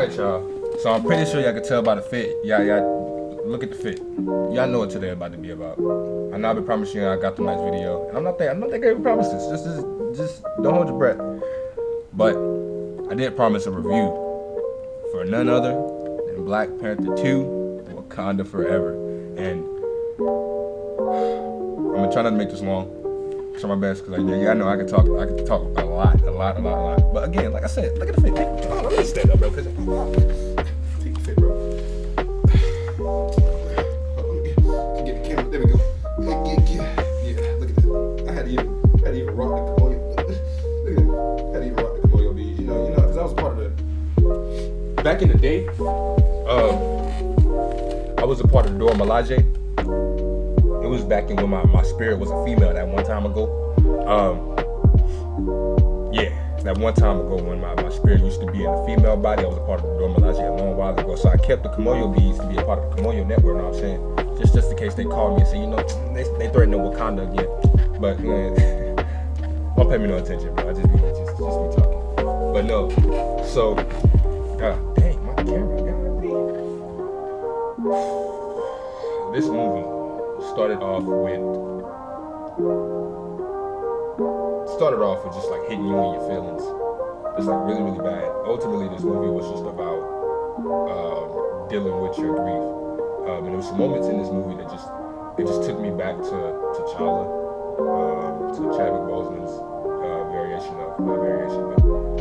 Alright, y'all. So I'm pretty sure y'all can tell by the fit. Y'all look at the fit. Y'all know what today about to be about. I know I've been promising you I got the nice video. And I'm not that great with promises. Just don't hold your breath. But I did promise a review for none other than Black Panther 2, Wakanda Forever. And I'm gonna try not to make this long. Try my best, because I know I can talk a lot. But again, like I said, look at the fit. Let me stand up, bro, because take the fit, bro. Get the camera. There we go. Yeah, look at that. I had to even rock the Kamoyo. Look at that. I had to even rock the Kamoyo beads, you know, because I was part of the. Back in the day, I was a part of the Dora Milaje. It was back in when my spirit was a female that one time ago. That one time ago when my spirit used to be in a female body. I was a part of the Dora Milaje a long while ago. So I kept the Kamoyo beads to be a part of the Kamoyo network, you know what I'm saying? Just in case they call me and say, they threaten Wakanda again. But don't pay me no attention, bro. I just be talking. But no, so dang, my camera, this movie started off with just like hitting you in your feelings. It's like really, really bad. Ultimately, this movie was just about dealing with your grief. And there was some moments in this movie that just took me back to T'Challa, to Chadwick Boseman's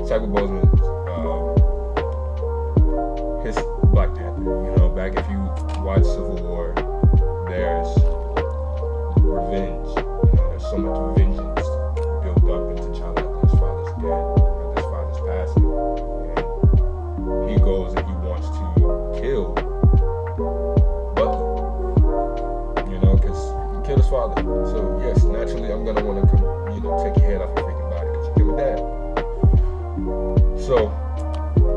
Chadwick Boseman's his Black Panther. Back if you watch Civil War, there's revenge. There's so much vengeance built up into T'Challa after his father's dead, after his father's passing, and he goes and he wants to kill Butler, because he killed his father. So yes, naturally I'm gonna want to come, take your head off your freaking body because you killed my dad. So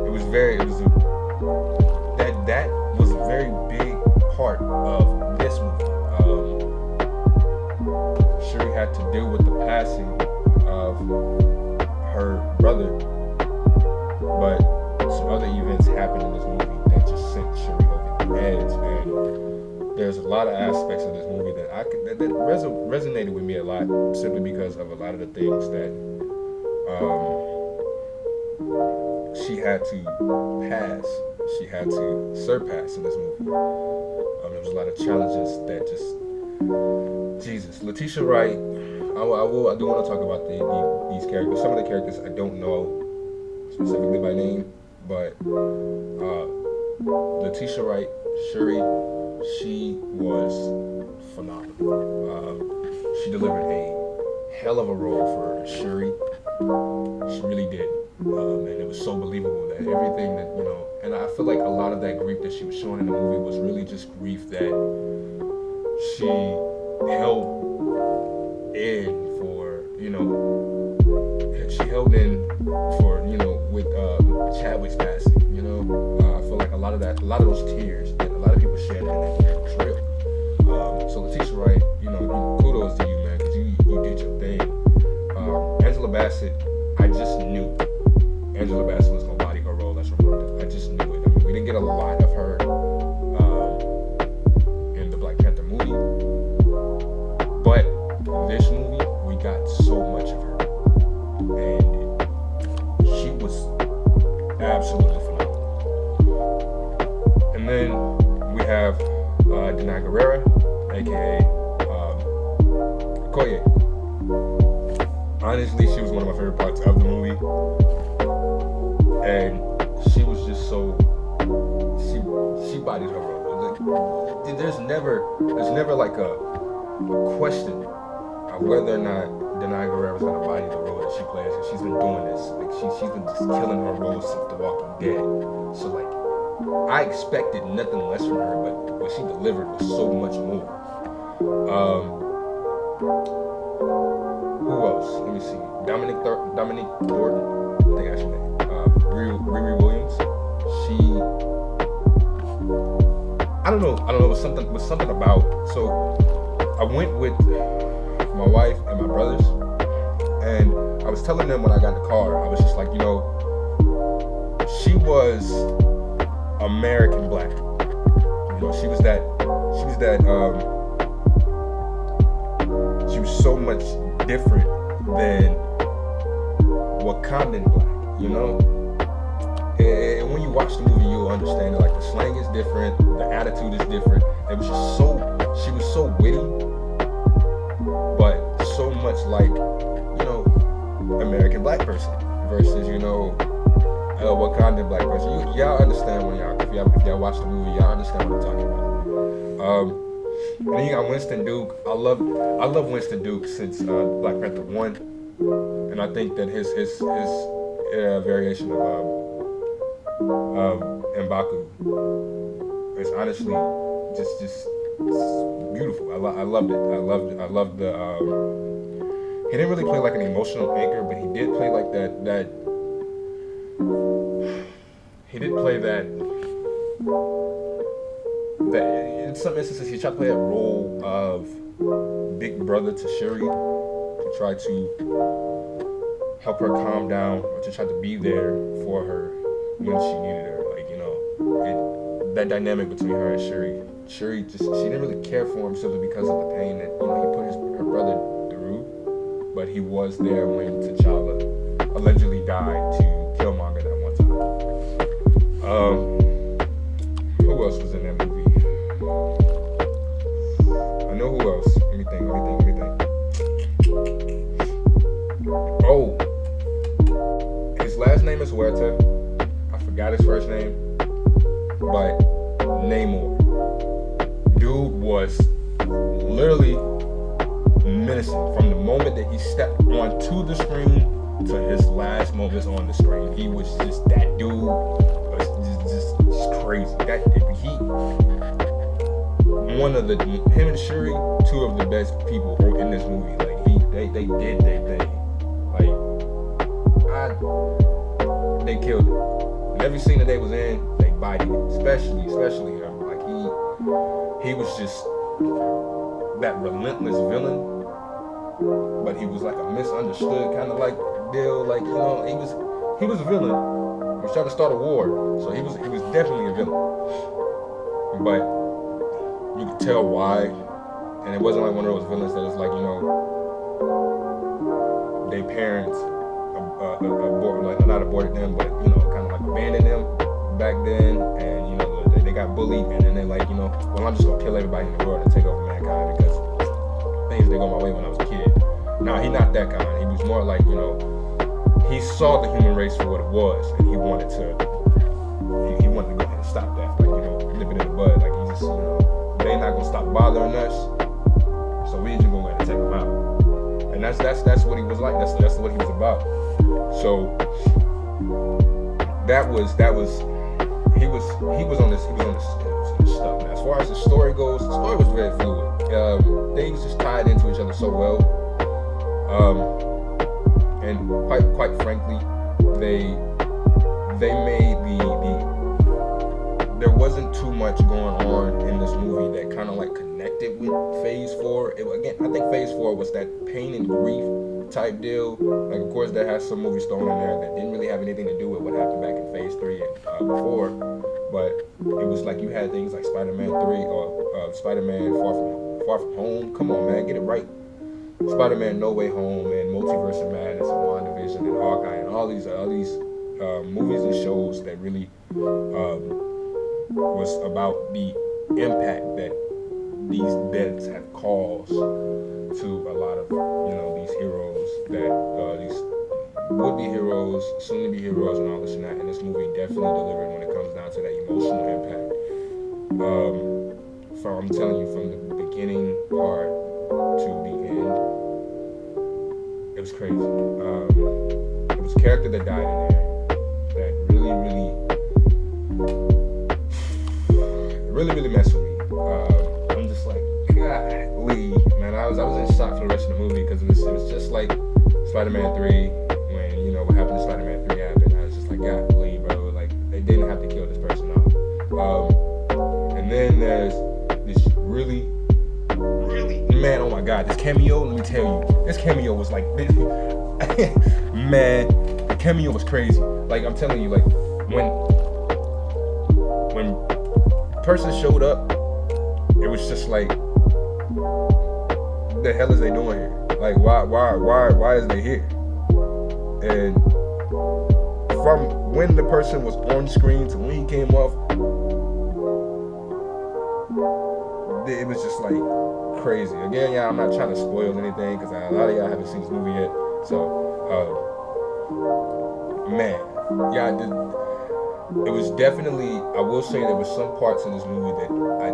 that was a very big part of this movie. Shuri had to deal with the passing of her brother, but some other events happened in this movie that just sent Shuri over the edge. And there's a lot of aspects of this movie that resonated with me a lot, simply because of a lot of the things that she had to pass. She had to surpass in this movie. There was a lot of challenges that Jesus. Letitia Wright, I do want to talk about these characters. Some of the characters I don't know specifically by name, but Letitia Wright, Shuri, she was phenomenal. She delivered a hell of a role for Shuri. She really did. And it was so believable that everything that, and I feel like a lot of that grief that she was showing in the movie was really just grief that she held in for, with Chadwick's passing, I feel like a lot of those tears that a lot of people shed in that film was real. So Letitia Wright, kudos to you, man, because you did your thing. Angela Bassett, I just knew Angela Bassett was gonna body her role as Ramonda. I just knew it. I mean, we didn't get a lot of her in the Black Panther movie, but this movie we got so much of her, and she was absolutely phenomenal. And then we have Danai Gurira, aka Okoye. Honestly, she was one of my favorite parts of the movie. And she was just so, she bodied her role. There's never like a question of whether or not Danai Gurira is gonna body the role that she plays. And she's been doing this, like she's been just killing her role since The Walking Dead. So like, I expected nothing less from her, but what she delivered was so much more. Who else? Let me see. Dominique Thornton. I think that's her name. Riri Williams. I don't know. It was something about. So I went with my wife and my brothers, and I was telling them when I got in the car, I was just like, she was American black. You know, she was that. She was so much different than Wakandan black. You know, and when you watch the movie, you'll understand that like the slang is different, the attitude is different. It was just she was so witty, but so much like, you know, American black person versus, you know, Wakandan black person. Y'all understand when if y'all watch the movie, y'all understand what I'm talking about. And then you got Winston Duke. I love Winston Duke since Black Panther 1, and I think that his variation of M'Baku is honestly just beautiful. I loved it. I loved the. He didn't really play like an emotional anchor, but he did play like that. He did play that. In some instances, he tried to play that role of big brother to Shuri, to try to help her calm down, or to try to be there for her when she needed her. Like, you know, that dynamic between her and Shuri she didn't really care for him simply because of the pain that, you know, he put her brother through, but he was there when T'Challa allegedly died to Killmonger that one time. Who else was in that movie? I know who else. Let me think. Oh, his last name is Huerta. I forgot his first name, but Namor. Dude was literally menacing from the moment that he stepped onto the screen to his last moments on the screen. He was just that dude. Was just crazy. Him and Shuri, two of the best people in this movie. Like they did their thing. Like they killed it. And every scene that they was in, they bodied it. Especially him. Like he was just that relentless villain, but he was like a misunderstood kind of like deal. Like, you know, he was a villain. He was trying to start a war, so he was definitely a villain. But you could tell why, and it wasn't like one of those villains that is like, you know, their parents not aborted them, but, you know, kind of like abandoned them back then, and, you know, they got bullied, and then they're like, you know, well, I'm just gonna kill everybody in the world and take over mankind because things didn't go my way when I was a kid. No, he's not that kind. He was more like, you know, he saw the human race for what it was, and he wanted to go ahead and stop that, like, you know, nip it in the bud. Like, he just, you know, they not gonna stop bothering us, so we just gonna go ahead and take them out. And that's what he was like. That's what he was about. So he was on this stuff. Now, as far as the story goes, the story was very fluid. Things just tied into each other so well. And quite frankly, they made there wasn't too much going on in this movie that kind of like connected with Phase 4. Again, I think Phase 4 was that pain and grief type deal. Like, of course, there has some movies thrown in there that didn't really have anything to do with what happened back in Phase 3 and before. But it was like you had things like Spider-Man 3 or Spider-Man Far From Home. Come on, man, get it right. Spider-Man No Way Home and Multiverse of Madness and WandaVision and Hawkeye and all these movies and shows that really was about the impact that these deaths have caused to a lot of, you know, these heroes that these would-be heroes, soon-to-be heroes, and all this and that. And this movie definitely delivered when it comes down to that emotional impact. I'm telling you, from the beginning part to the end, it was crazy. It was a character that died in there that really messed with me. I'm just like, golly, man. I was in shock for the rest of the movie because it was just like Spider-Man 3 when, you know, what happened to Spider-Man 3 happened. I was just like, golly, bro. Like, they didn't have to kill this person off. And then there's this really, man, oh my God, this cameo. Let me tell you, this cameo was like, man, the cameo was crazy. Like, I'm telling you, like, when when the person showed up, it was just like, the hell is they doing here? Like, why is they here? And from when the person was on screen to when he came off, it was just like crazy. Again, yeah, I'm not trying to spoil anything because a lot of y'all haven't seen this movie yet. So, man, yeah, it was definitely. I will say there was some parts in this movie that I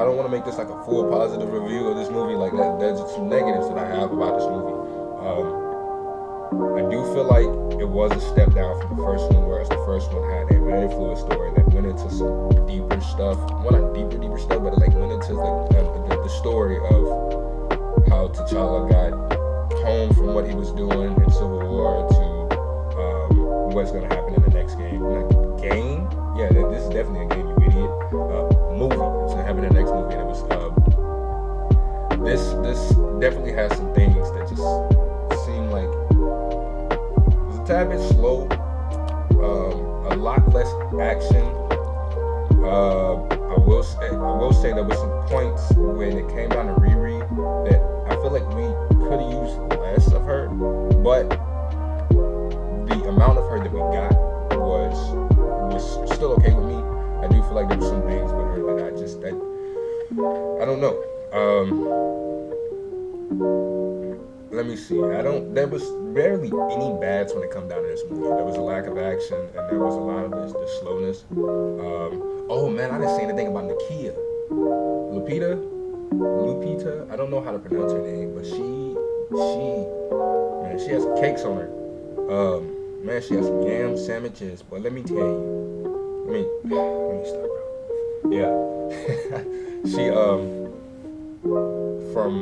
don't want to make this like a full positive review of this movie. Like that, there's some negatives that I have about this movie. I do feel like it was a step down from the first one, whereas the first one had a very fluid story that went into some deeper stuff. Well, not deeper stuff, but it like went into like the story of how T'Challa got home from what he was doing in Civil War to what's going to happen in the next game. Game? Yeah, this is definitely a game, you idiot. Movie. It's going to happen in the next movie, and it was this definitely has some things that just seem like it was a tad bit slow, a lot less action. I will say there was some points when it came down to Riri that I feel like we could have used less of her, but the amount of her that we got was still okay with me. I do feel like there were some things with her that I don't know. Let me see. There was barely any bads when it come down to this movie. There was a lack of action, and there was a lot of the slowness. Oh man, I didn't say anything about Nakia. Lupita. I don't know how to pronounce her name, but she has some cakes on her. Man, she has some yam sandwiches. But let me tell you, let me stop, bro. Yeah, she from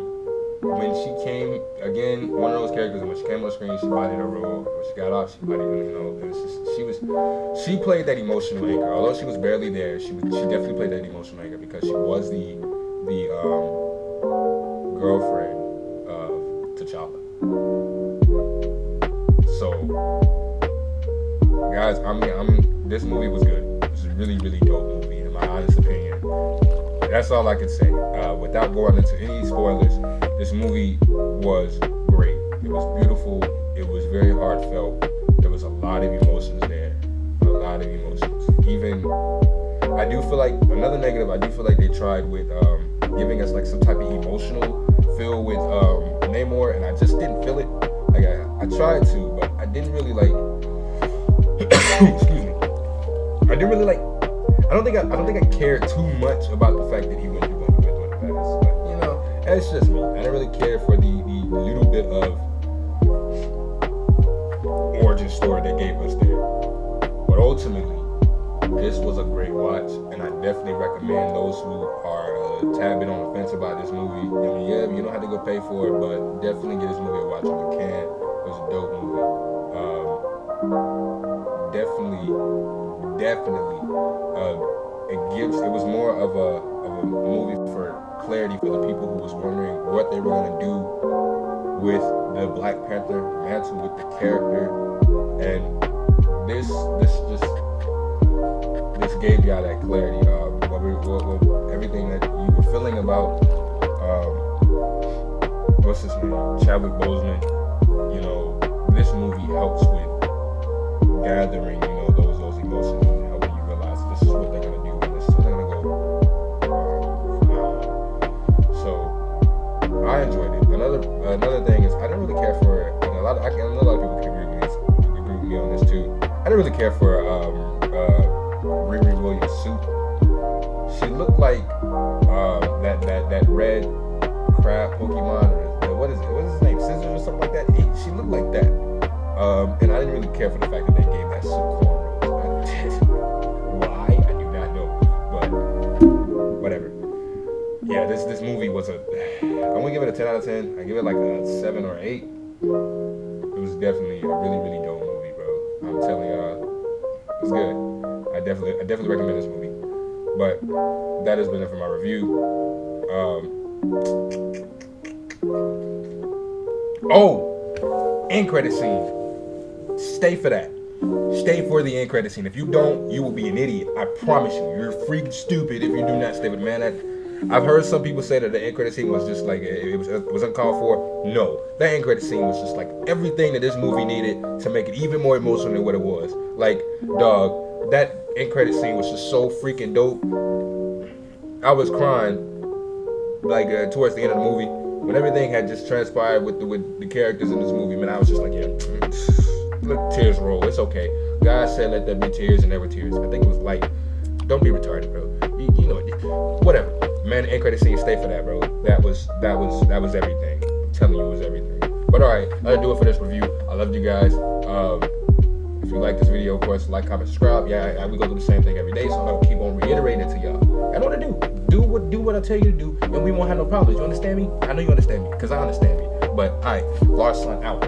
when she came, again, one of those characters, and when she came on the screen, she bodied her role. When she got off, she bodied her, it was just, she played that emotional anchor. Although she was barely there, she definitely played that emotional anchor because she was the girlfriend of T'Challa. So, guys, this movie was good. It was a really, really dope movie, in my honest opinion. That's all I can say. Without going into any spoilers, this movie was great. It was beautiful. It was very heartfelt. There was a lot of emotions there. A lot of emotions. Even, I do feel like, another negative, I do feel like they tried with giving us like some type of emotional feel with Namor, and I just didn't feel it. Like I tried to, but I didn't really like. Excuse me. I didn't really like. I don't think I cared too much about the fact that he went through what he went through in the past. But that's just me. I didn't really care for the little bit of origin story they gave us there. But ultimately, this was a great watch, and I definitely recommend those who are a tad bit on the fence about this movie. Yeah, you don't have to go pay for it, but definitely give this movie a watch if you can. It was a dope movie. Definitely. It was more of a movie for clarity for the people who was wondering what they were gonna do with the Black Panther mantle, with the character, and this gave y'all that clarity. Everything that you were feeling about what's his name, Chadwick Boseman. This movie helps with gathering, those emotions and helping you realize this is what they're gonna do and this is what they're gonna go from now on. So I enjoyed it. Another thing is I didn't really care for, and a lot of people can agree with me on this too. I didn't really care for Riri Williams' suit. She looked like that red crab Pokemon, or what is his name, Scissors or something like that. She looked like that. And I didn't really care for the fact that they gave that suit cornrows. Why? I do not know. But whatever. Yeah, this movie was I'm gonna give it a 10 out of 10. I give it like a 7 or 8. It was definitely a really, really dope movie, bro. I'm telling y'all, it's good. I definitely recommend this movie. But that has been it for my review. End credit scene. Stay for that. Stay for the end credit scene. If you don't, you will be an idiot. I promise you. You're freaking stupid if you do not stay with the man. I've heard some people say that the end credit scene was just like it was uncalled for. No, the end credit scene was just like everything that this movie needed to make it even more emotional than what it was. Like, dog, that end credit scene was just so freaking dope. I was crying like towards the end of the movie when everything had just transpired with the characters in this movie. Man, I was just like, yeah, let tears roll. It's okay. God said let there be tears, and there were tears. I think it was light. Don't be retarded, bro. You know it. Whatever. Man, end credit scene, stay for that, bro. That was everything. I'm telling you, it was everything. But all right, that'll do it for this review. I love you guys. If you like this video, of course, like, comment, subscribe. Yeah, we go through the same thing every day, so I'm gonna keep on reiterating it to y'all. I know what to do. Do what I tell you to do, and we won't have no problems. You understand me? I know you understand me, because I understand me. But all right, Lars-San out.